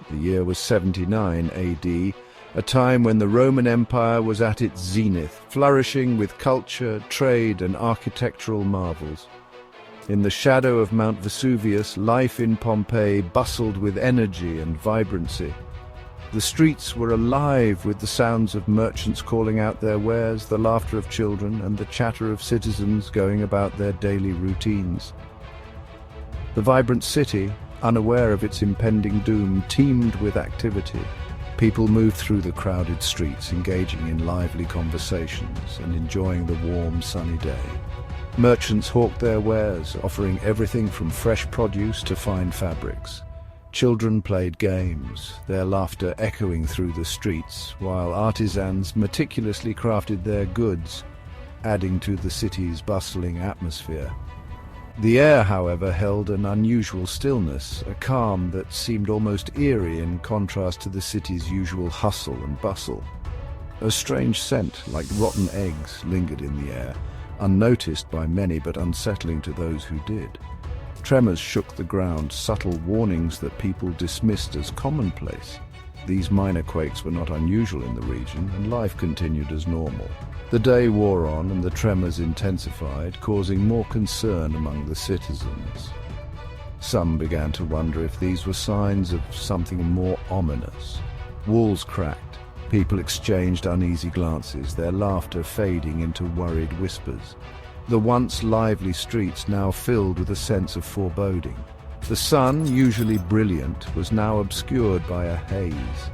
The year was 79 AD, a time when the Roman Empire was at its zenith, flourishing with culture, trade, and architectural marvels. In the shadow of Mount Vesuvius, life in Pompeii bustled with energy and vibrancy. The streets were alive with the sounds of merchants calling out their wares, the laughter of children, and the chatter of citizens going about their daily routines. The vibrant city, unaware of its impending doom, teemed with activity. People moved through the crowded streets, engaging in lively conversations and enjoying the warm, sunny day. Merchants hawked their wares, offering everything from fresh produce to fine fabrics. Children played games, their laughter echoing through the streets, while artisans meticulously crafted their goods, adding to the city's bustling atmosphere. The air, however, held an unusual stillness, a calm that seemed almost eerie in contrast to the city's usual hustle and bustle. A strange scent, like rotten eggs, lingered in the air, unnoticed by many but unsettling to those who did. Tremors shook the ground, subtle warnings that people dismissed as commonplace. These minor quakes were not unusual in the region, and life continued as normal. The day wore on and the tremors intensified, causing more concern among the citizens. Some began to wonder if these were signs of something more ominous. Walls cracked. People exchanged uneasy glances, their laughter fading into worried whispers. The once lively streets now filled with a sense of foreboding. The sun, usually brilliant, was now obscured by a haze.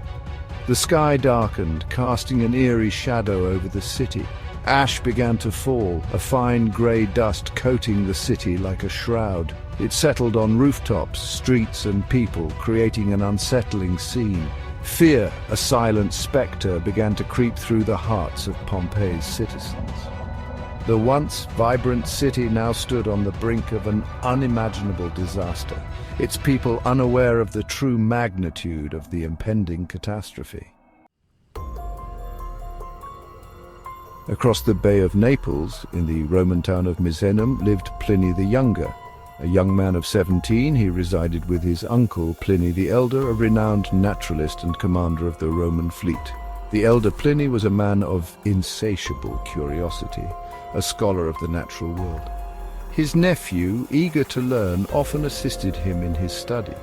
The sky darkened, casting an eerie shadow over the city. Ash began to fall, a fine grey dust coating the city like a shroud. It settled on rooftops, streets, and people, creating an unsettling scene. Fear, a silent spectre, began to creep through the hearts of Pompeii's citizens. The once vibrant city now stood on the brink of an unimaginable disaster, its people unaware of the true magnitude of the impending catastrophe. Across the Bay of Naples, in the Roman town of Misenum, lived Pliny the Younger. A young man of 17, he resided with his uncle, Pliny the Elder, a renowned naturalist and commander of the Roman fleet. The elder Pliny was a man of insatiable curiosity, a scholar of the natural world. His nephew, eager to learn, often assisted him in his studies.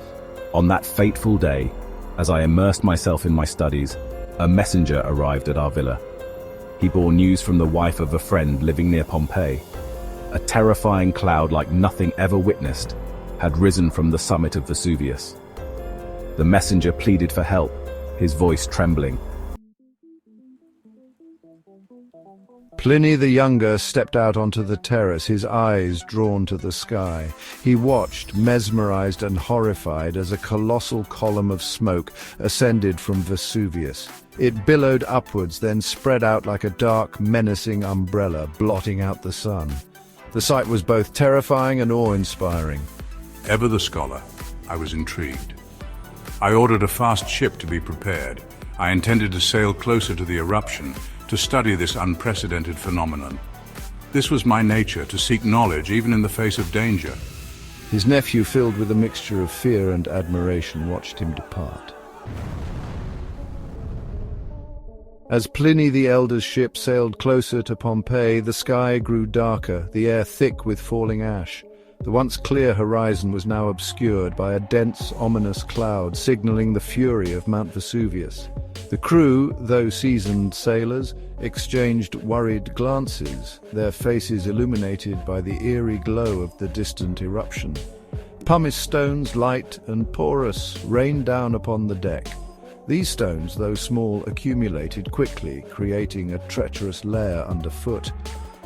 On that fateful day, as I immersed myself in my studies, a messenger arrived at our villa. He bore news from the wife of a friend living near Pompeii. A terrifying cloud like nothing ever witnessed had risen from the summit of Vesuvius. The messenger pleaded for help, his voice trembling. Pliny the Younger stepped out onto the terrace, his eyes drawn to the sky. He watched, mesmerized and horrified, as a colossal column of smoke ascended from Vesuvius. It billowed upwards, then spread out like a dark, menacing umbrella, blotting out the sun. The sight was both terrifying and awe-inspiring. Ever the scholar, I was intrigued. I ordered a fast ship to be prepared. I intended to sail closer to the eruption to study this unprecedented phenomenon. This was my nature, to seek knowledge even in the face of danger. His nephew, filled with a mixture of fear and admiration, watched him depart. As Pliny the Elder's ship sailed closer to Pompeii, the sky grew darker, the air thick with falling ash. The once clear horizon was now obscured by a dense, ominous cloud, signaling the fury of Mount Vesuvius. The crew, though seasoned sailors, exchanged worried glances, their faces illuminated by the eerie glow of the distant eruption. Pumice stones, light and porous, rained down upon the deck. These stones, though small, accumulated quickly, creating a treacherous layer underfoot.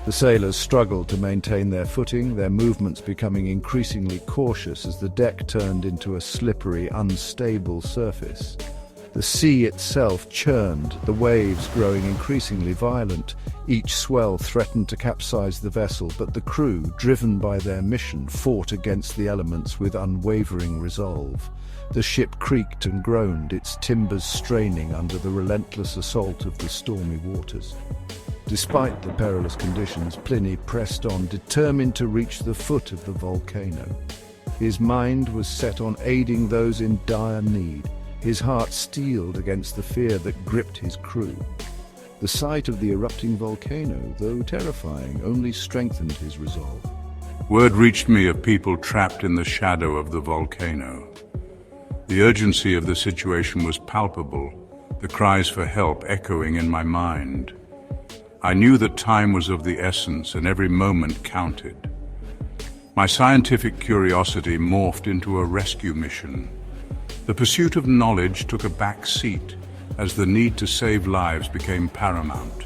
The sailors struggled to maintain their footing, their movements becoming increasingly cautious as the deck turned into a slippery, unstable surface. The sea itself churned, the waves growing increasingly violent. Each swell threatened to capsize the vessel, but the crew, driven by their mission, fought against the elements with unwavering resolve. The ship creaked and groaned, its timbers straining under the relentless assault of the stormy waters. Despite the perilous conditions, Pliny pressed on, determined to reach the foot of the volcano. His mind was set on aiding those in dire need. his heart steeled against the fear that gripped his crew. The sight of the erupting volcano, though terrifying, only strengthened his resolve. Word reached me of people trapped in the shadow of the volcano. The urgency of the situation was palpable, the cries for help echoing in my mind. I knew that time was of the essence and every moment counted. My scientific curiosity morphed into a rescue mission. The pursuit of knowledge took a back seat as the need to save lives became paramount.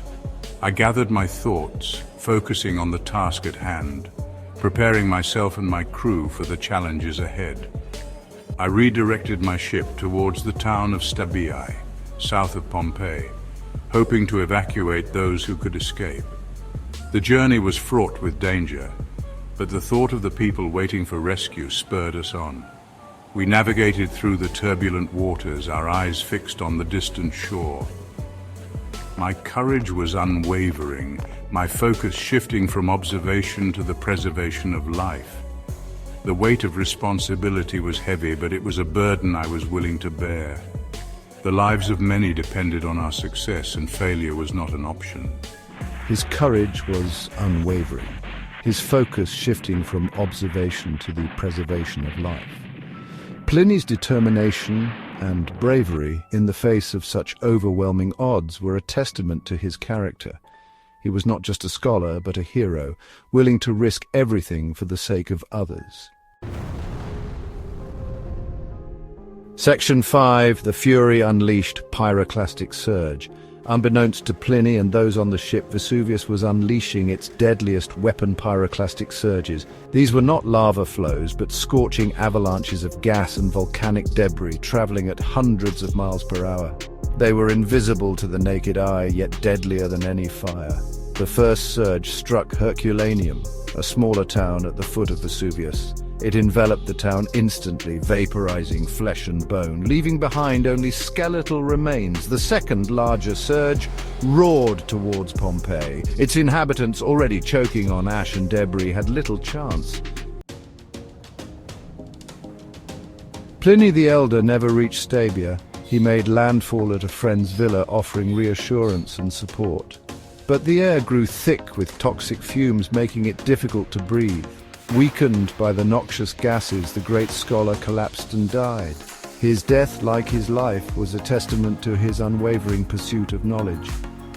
I gathered my thoughts, focusing on the task at hand, preparing myself and my crew for the challenges ahead. I redirected my ship towards the town of Stabii, south of Pompeii, hoping to evacuate those who could escape. The journey was fraught with danger, but the thought of the people waiting for rescue spurred us on. We navigated through the turbulent waters, our eyes fixed on the distant shore. My courage was unwavering, my focus shifting from observation to the preservation of life. The weight of responsibility was heavy, but it was a burden I was willing to bear. The lives of many depended on our success, and failure was not an option. His courage was unwavering, his focus shifting from observation to the preservation of life. Pliny's determination and bravery in the face of such overwhelming odds were a testament to his character. He was not just a scholar, but a hero, willing to risk everything for the sake of others. Section 5. The Fury Unleashed Pyroclastic Surge. Unbeknownst to Pliny and those on the ship, Vesuvius was unleashing its deadliest weapon, pyroclastic surges. These were not lava flows, but scorching avalanches of gas and volcanic debris traveling at hundreds of miles per hour. They were invisible to the naked eye, yet deadlier than any fire. The first surge struck Herculaneum, a smaller town at the foot of Vesuvius. It enveloped the town instantly, vaporizing flesh and bone, leaving behind only skeletal remains. The second, larger surge roared towards Pompeii. Its inhabitants, already choking on ash and debris, had little chance. Pliny the Elder never reached Stabia. He made landfall at a friend's villa, offering reassurance and support. But the air grew thick with toxic fumes, making it difficult to breathe. Weakened by the noxious gases, the great scholar collapsed and died. His death, like his life, was a testament to his unwavering pursuit of knowledge.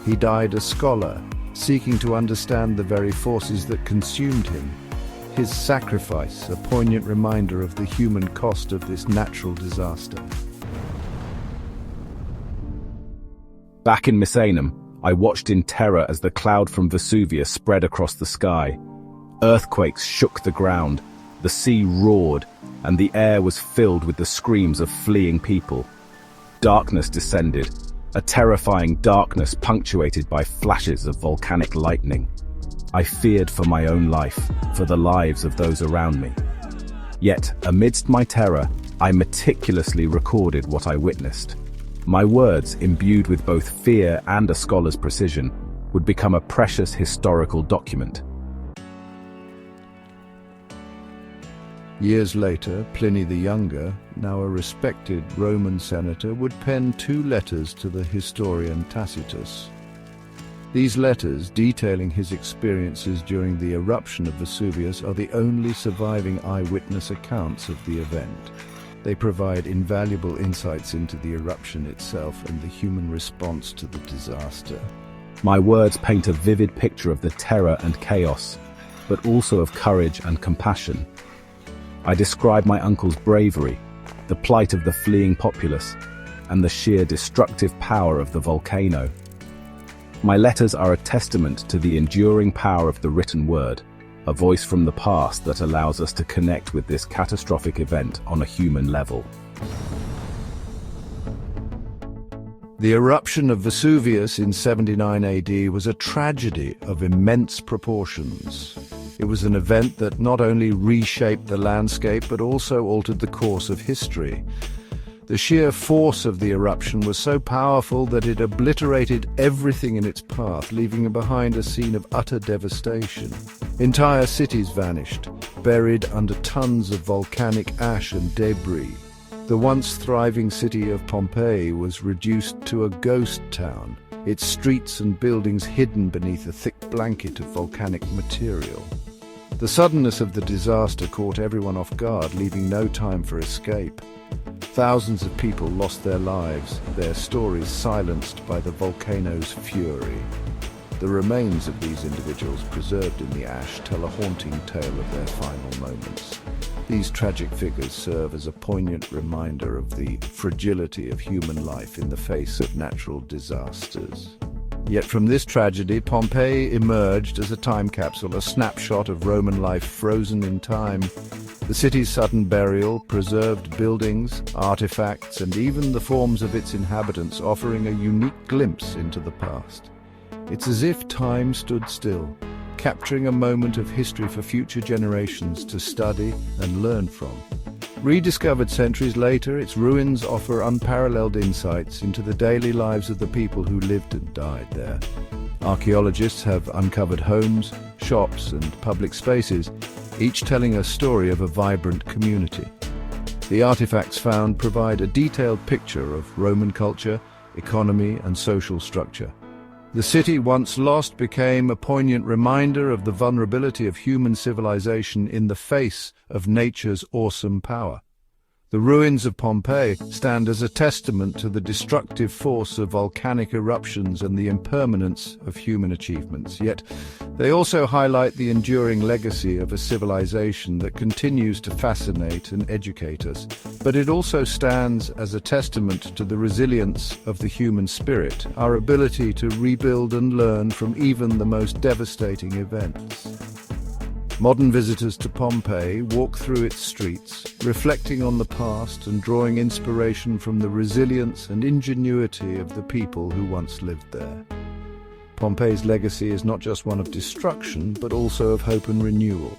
He died a scholar, seeking to understand the very forces that consumed him. His sacrifice, a poignant reminder of the human cost of this natural disaster. Back in Misenum, I watched in terror as the cloud from Vesuvius spread across the sky. Earthquakes shook the ground, the sea roared, and the air was filled with the screams of fleeing people. Darkness descended, a terrifying darkness punctuated by flashes of volcanic lightning. I feared for my own life, for the lives of those around me. Yet, amidst my terror, I meticulously recorded what I witnessed. My words, imbued with both fear and a scholar's precision, would become a precious historical document. Years later, Pliny the Younger, now a respected Roman senator, would pen 2 letters to the historian Tacitus. These letters, detailing his experiences during the eruption of Vesuvius, are the only surviving eyewitness accounts of the event. They provide invaluable insights into the eruption itself and the human response to the disaster. My words paint a vivid picture of the terror and chaos, but also of courage and compassion. I describe my uncle's bravery, the plight of the fleeing populace, and the sheer destructive power of the volcano. My letters are a testament to the enduring power of the written word, a voice from the past that allows us to connect with this catastrophic event on a human level. The eruption of Vesuvius in 79 AD was a tragedy of immense proportions. It was an event that not only reshaped the landscape but also altered the course of history. The sheer force of the eruption was so powerful that it obliterated everything in its path, leaving behind a scene of utter devastation. Entire cities vanished, buried under tons of volcanic ash and debris. The once thriving city of Pompeii was reduced to a ghost town, its streets and buildings hidden beneath a thick blanket of volcanic material. The suddenness of the disaster caught everyone off guard, leaving no time for escape. Thousands of people lost their lives, their stories silenced by the volcano's fury. The remains of these individuals preserved in the ash tell a haunting tale of their final moments. These tragic figures serve as a poignant reminder of the fragility of human life in the face of natural disasters. Yet from this tragedy, Pompeii emerged as a time capsule, a snapshot of Roman life frozen in time. The city's sudden burial, preserved buildings, artifacts, and even the forms of its inhabitants offering a unique glimpse into the past. It's as if time stood still, capturing a moment of history for future generations to study and learn from. Rediscovered centuries later, its ruins offer unparalleled insights into the daily lives of the people who lived and died there. Archaeologists have uncovered homes, shops, and public spaces, each telling a story of a vibrant community. The artifacts found provide a detailed picture of Roman culture, economy, and social structure. The city, once lost, became a poignant reminder of the vulnerability of human civilization in the face of nature's awesome power. The ruins of Pompeii stand as a testament to the destructive force of volcanic eruptions and the impermanence of human achievements. Yet, they also highlight the enduring legacy of a civilization that continues to fascinate and educate us. But it also stands as a testament to the resilience of the human spirit, our ability to rebuild and learn from even the most devastating events. Modern visitors to Pompeii walk through its streets, reflecting on the past and drawing inspiration from the resilience and ingenuity of the people who once lived there. Pompeii's legacy is not just one of destruction, but also of hope and renewal.